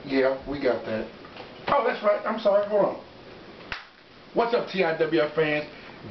Yeah, we got that. Oh, that's right. I'm sorry. Hold on. What's up, TIWF fans?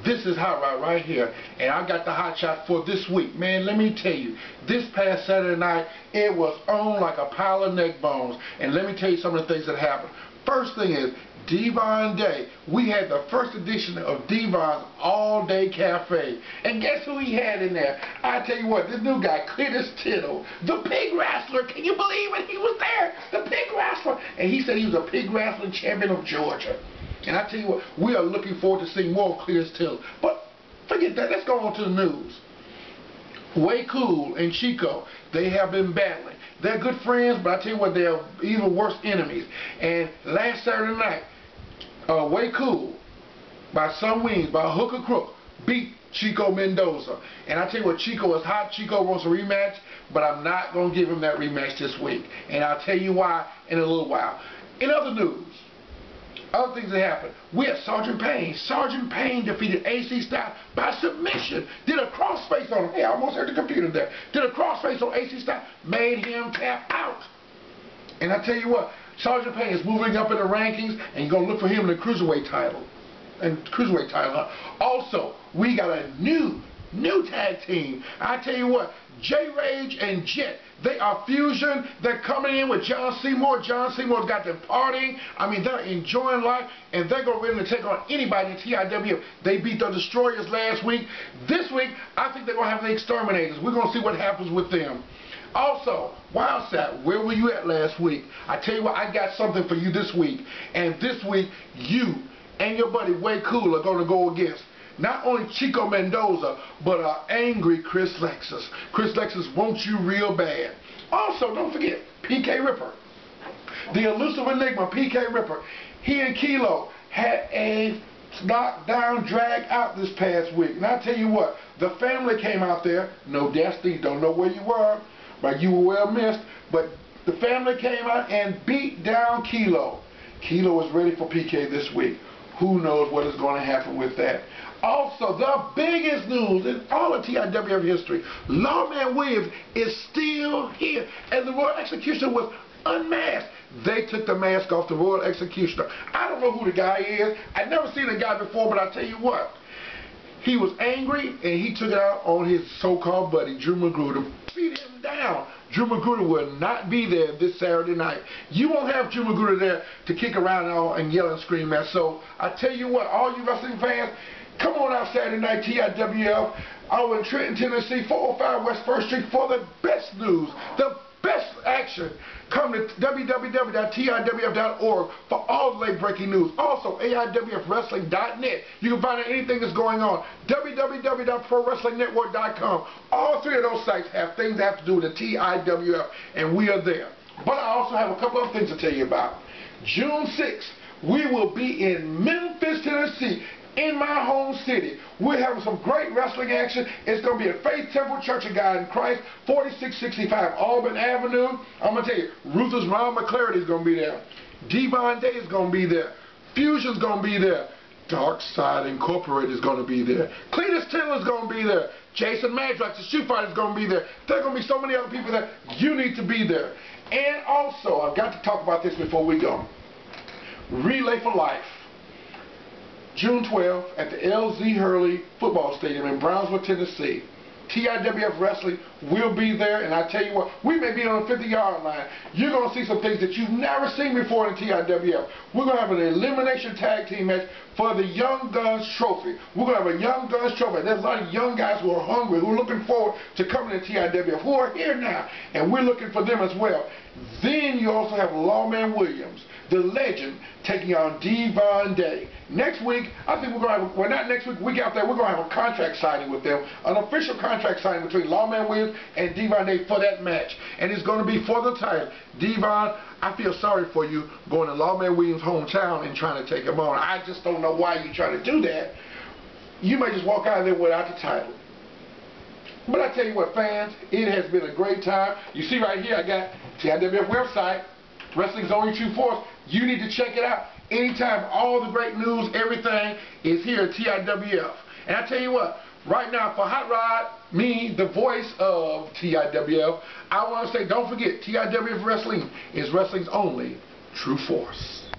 This is Hotshot right here, and I got the Hotshot for this week. Man, let me tell you, this past Saturday night, it was on like a pile of neck bones. And let me tell you some of the things that happened. First thing is, Devon Day. We had the first edition of Devon's All Day Cafe. And guess who he had in there? I tell you what, this new guy, Cletus Tittle, the pig wrestler. Can you believe it? He was there, the pig wrestler. And he said he was a pig wrestling champion of Georgia. And I tell you what, we are looking forward to seeing more of Cletus Tittle. But forget that, let's go on to the news. Way Cool and Chico, they have been battling. They're good friends, but I tell you what, they're even worse enemies. And last Saturday night, Way Cool, by some wings, by a hook or crook, beat Chico Mendoza. And I tell you what, Chico is hot. Chico wants a rematch, but I'm not going to give him that rematch this week. And I'll tell you why in a little while. In other news, other things that happened, we had Sergeant Payne. Sergeant Payne defeated AC Styles by submission. Did a crossface on him. Hey, I almost heard the computer there. Did a crossface on AC Styles. Made him tap out. And I tell you what, Sergeant Payne is moving up in the rankings, and you're going to look for him in the Cruiserweight title. Also, we got a new tag team. I tell you what, J-Rage and Jet, they are fusion. They're coming in with John Seymour. John Seymour's got them partying. I mean, they're enjoying life, and they're going to really take on anybody in TIWF. They beat the Destroyers last week. This week, I think they're going to have the Exterminators. We're going to see what happens with them. Also, Wildside, where were you at last week? I tell you what, I got something for you this week. And this week, you and your buddy Way Cool are going to go against not only Chico Mendoza, but angry Chris Lexus. Chris Lexus wants you real bad. Also, don't forget, PK Ripper. The elusive enigma, PK Ripper. He and Kilo had a knockdown drag out this past week. And I tell you what, the family came out there. No Destiny, don't know where you were, but you were well missed. But the family came out and beat down Kilo. Kilo is ready for PK this week. Who knows what is going to happen with that. Also, the biggest news in all of TIWF history, Lawman Williams is still here, and the Royal Executioner was unmasked. They took the mask off the Royal Executioner. I don't know who the guy is. I've never seen the guy before, but I'll tell you what. He was angry, and he took it out on his so-called buddy, Drew Magruder. Beat him down. Drew Magruder will not be there this Saturday night. You won't have Drew Magruder there to kick around and yell and scream at. So I tell you what, all you wrestling fans, come on out Saturday night, TIWF, out in Trenton, Tennessee, 405 West 1st Street for the best news, the best action. Come to www.tiwf.org for all the late-breaking news. Also, AIWFWrestling.net. You can find out anything that's going on. www.prowrestlingnetwork.com. All three of those sites have things that have to do with the TIWF, and we are there. But I also have a couple of things to tell you about. June 6th, we will be in Memphis, Tennessee, in my home city. We're having some great wrestling action. It's going to be at Faith Temple Church of God in Christ, 4665 Auburn Avenue. I'm going to tell you, Ruthless Ron McClarity is going to be there. Devon Day is going to be there. Fusion's going to be there. Dark Side Incorporated is going to be there. Cletus Tittle is going to be there. Jason Madrox, the shoe fighter, is going to be there. There are going to be so many other people there. You need to be there. And also, I've got to talk about this before we go. Relay for Life. June 12th at the L.Z. Hurley Football Stadium in Brownsville, Tennessee. TIWF Wrestling will be there, and I tell you what, we may be on the 50-yard line. You're going to see some things that you've never seen before in TIWF. We're going to have an elimination tag team match for the Young Guns Trophy. We're going to have a Young Guns Trophy. There's a lot of young guys who are hungry, who are looking forward to coming to TIWF, who are here now, and we're looking for them as well. Then you also have Lawman Williams, the legend, taking on Devon Day. Next week, I think we're going to have, well, not next week, week out there, we're going to have a contract signing with them, an official contract signing between Lawman Williams and Devon Day for that match. And it's going to be for the title. Devon, I feel sorry for you going to Lawman Williams' hometown and trying to take him on. I just don't know why you're trying to do that. You may just walk out of there without the title. But I tell you what, fans, it has been a great time. You see right here, I got TIWF website, Wrestling's Only True Force. You need to check it out. Anytime, all the great news, everything is here at TIWF. And I tell you what, right now for Hot Rod, me, the voice of TIWF, I want to say, don't forget, TIWF Wrestling is wrestling's only true force.